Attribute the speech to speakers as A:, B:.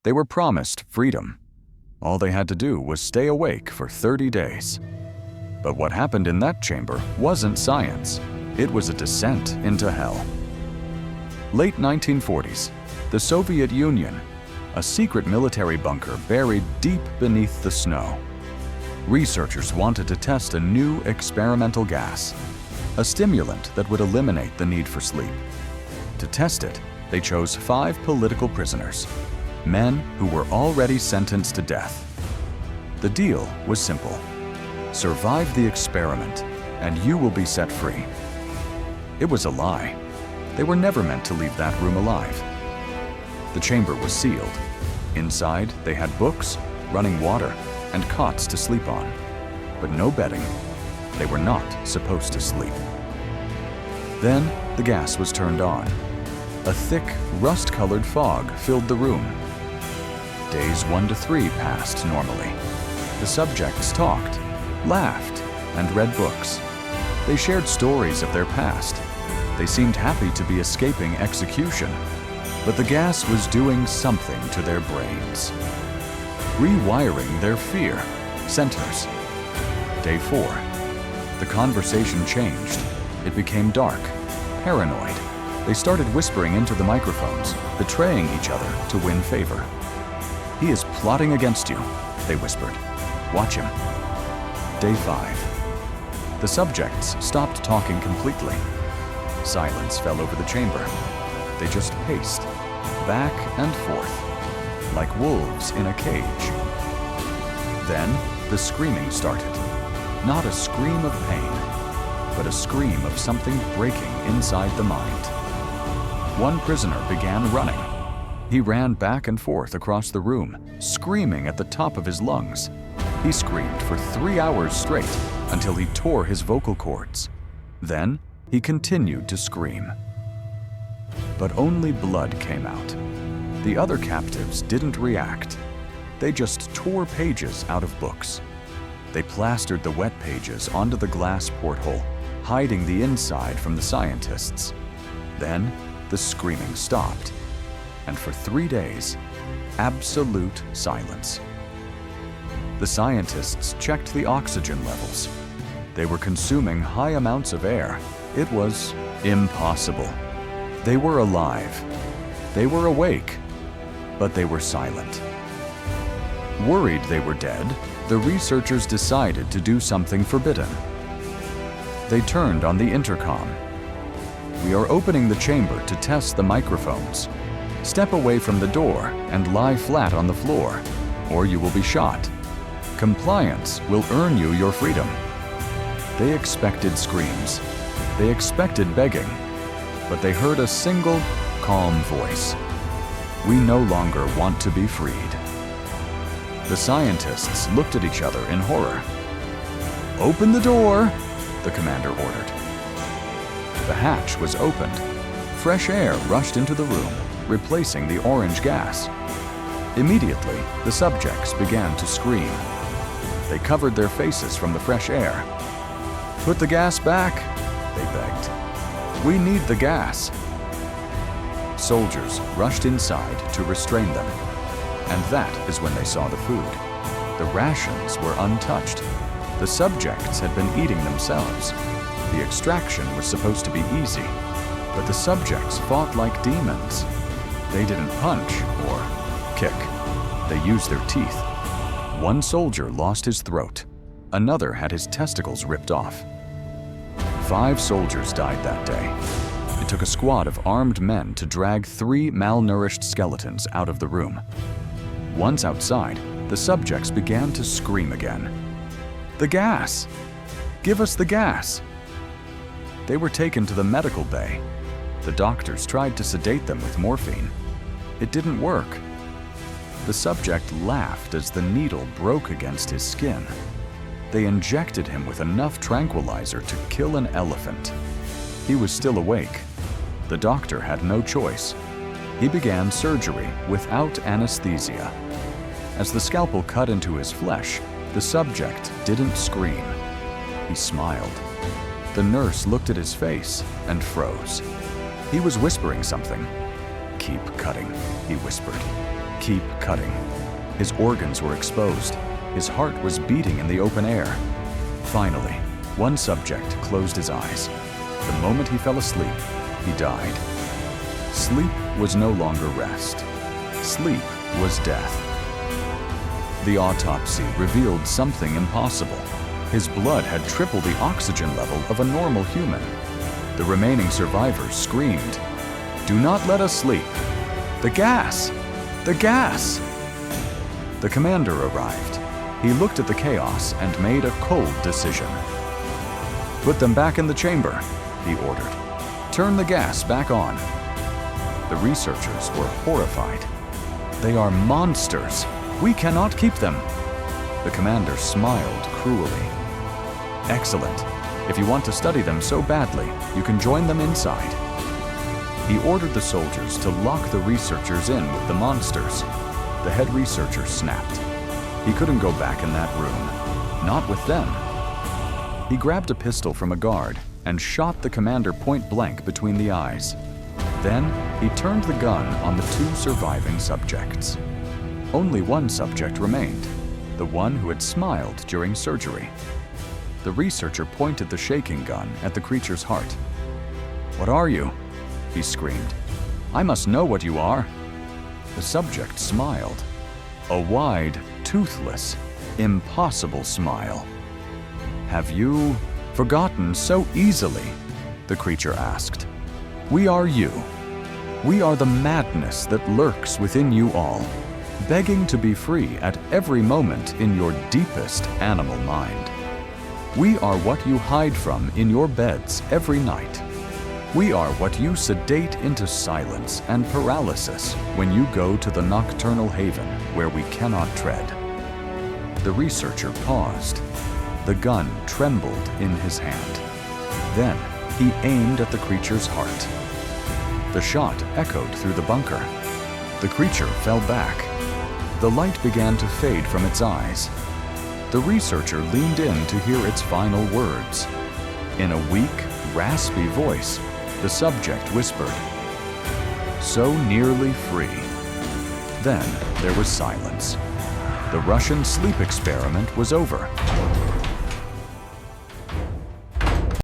A: They were promised freedom. All they had to do was stay awake for 30 days. But what happened in that chamber wasn't science. It was a descent into hell. Late 1940s, the Soviet Union, a secret military bunker buried deep beneath the snow. Researchers wanted to test a new experimental gas, a stimulant that would eliminate the need for sleep. To test it, they chose 5 political prisoners, men who were already sentenced to death. The deal was simple. Survive the experiment, and you will be set free. It was a lie. They were never meant to leave that room alive. The chamber was sealed. Inside, they had books, running water, and cots to sleep on. But no bedding. They were not supposed to sleep. Then, the gas was turned on. A thick, rust-colored fog filled the room. Days 1 to 3 passed normally. The subjects talked, laughed, and read books. They shared stories of their past. They seemed happy to be escaping execution, but the gas was doing something to their brains, rewiring their fear centers. Day 4. The conversation changed. It became dark, paranoid. They started whispering into the microphones, betraying each other to win favor. "He is plotting against you," they whispered. "Watch him." Day 5. The subjects stopped talking completely. Silence fell over the chamber. They just paced, back and forth, like wolves in a cage. Then the screaming started. Not a scream of pain, but a scream of something breaking inside the mind. One prisoner began running. He ran back and forth across the room, screaming at the top of his lungs. He screamed for 3 hours straight until he tore his vocal cords. Then he continued to scream. But only blood came out. The other captives didn't react. They just tore pages out of books. They plastered the wet pages onto the glass porthole, hiding the inside from the scientists. Then the screaming stopped, and for 3 days, absolute silence. The scientists checked the oxygen levels. They were consuming high amounts of air. It was impossible. They were alive. They were awake, but they were silent. Worried they were dead, the researchers decided to do something forbidden. They turned on the intercom. "We are opening the chamber to test the microphones. Step away from the door and lie flat on the floor, or you will be shot. Compliance will earn you your freedom." They expected screams. They expected begging, but they heard a single, calm voice. "We no longer want to be freed." The scientists looked at each other in horror. "Open the door," the commander ordered. The hatch was opened. Fresh air rushed into the room, replacing the orange gas. Immediately, the subjects began to scream. They covered their faces from the fresh air. "Put the gas back," they begged. "We need the gas." Soldiers rushed inside to restrain them. And that is when they saw the food. The rations were untouched. The subjects had been eating themselves. The extraction was supposed to be easy, but the subjects fought like demons. They didn't punch or kick. They used their teeth. One soldier lost his throat. Another had his testicles ripped off. 5 soldiers died that day. It took a squad of armed men to drag 3 malnourished skeletons out of the room. Once outside, the subjects began to scream again. "The gas! Give us the gas!" They were taken to the medical bay. The doctors tried to sedate them with morphine. It didn't work. The subject laughed as the needle broke against his skin. They injected him with enough tranquilizer to kill an elephant. He was still awake. The doctor had no choice. He began surgery without anesthesia. As the scalpel cut into his flesh, the subject didn't scream. He smiled. The nurse looked at his face and froze. He was whispering something. "Keep cutting," he whispered. keep cutting. His organs were exposed. His heart was beating in the open air. Finally, one subject closed his eyes. The moment he fell asleep, he died. Sleep was no longer rest. Sleep was death. The autopsy revealed something impossible. His blood had triple the oxygen level of a normal human. The remaining survivors screamed, "Do not let us sleep! The gas! The gas!" The commander arrived. He looked at the chaos and made a cold decision. "Put them back in the chamber," he ordered. "Turn the gas back on." The researchers were horrified. "They are monsters. We cannot keep them." The commander smiled cruelly. "Excellent. If you want to study them so badly, you can join them inside." He ordered the soldiers to lock the researchers in with the monsters. The head researcher snapped. He couldn't go back in that room. Not with them. He grabbed a pistol from a guard and shot the commander point blank between the eyes. Then, he turned the gun on the two surviving subjects. Only one subject remained, the one who had smiled during surgery. The researcher pointed the shaking gun at the creature's heart. "What are you?" he screamed. "I must know what you are." The subject smiled. A wide, toothless, impossible smile. "Have you forgotten so easily?" the creature asked. "We are you. We are the madness that lurks within you all, begging to be free at every moment in your deepest animal mind. We are what you hide from in your beds every night. We are what you sedate into silence and paralysis when you go to the nocturnal haven where we cannot tread." The researcher paused. The gun trembled in his hand. Then he aimed at the creature's heart. The shot echoed through the bunker. The creature fell back. The light began to fade from its eyes. The researcher leaned in to hear its final words. In a weak, raspy voice, the subject whispered, "So nearly free." Then there was silence. The Russian sleep experiment was over.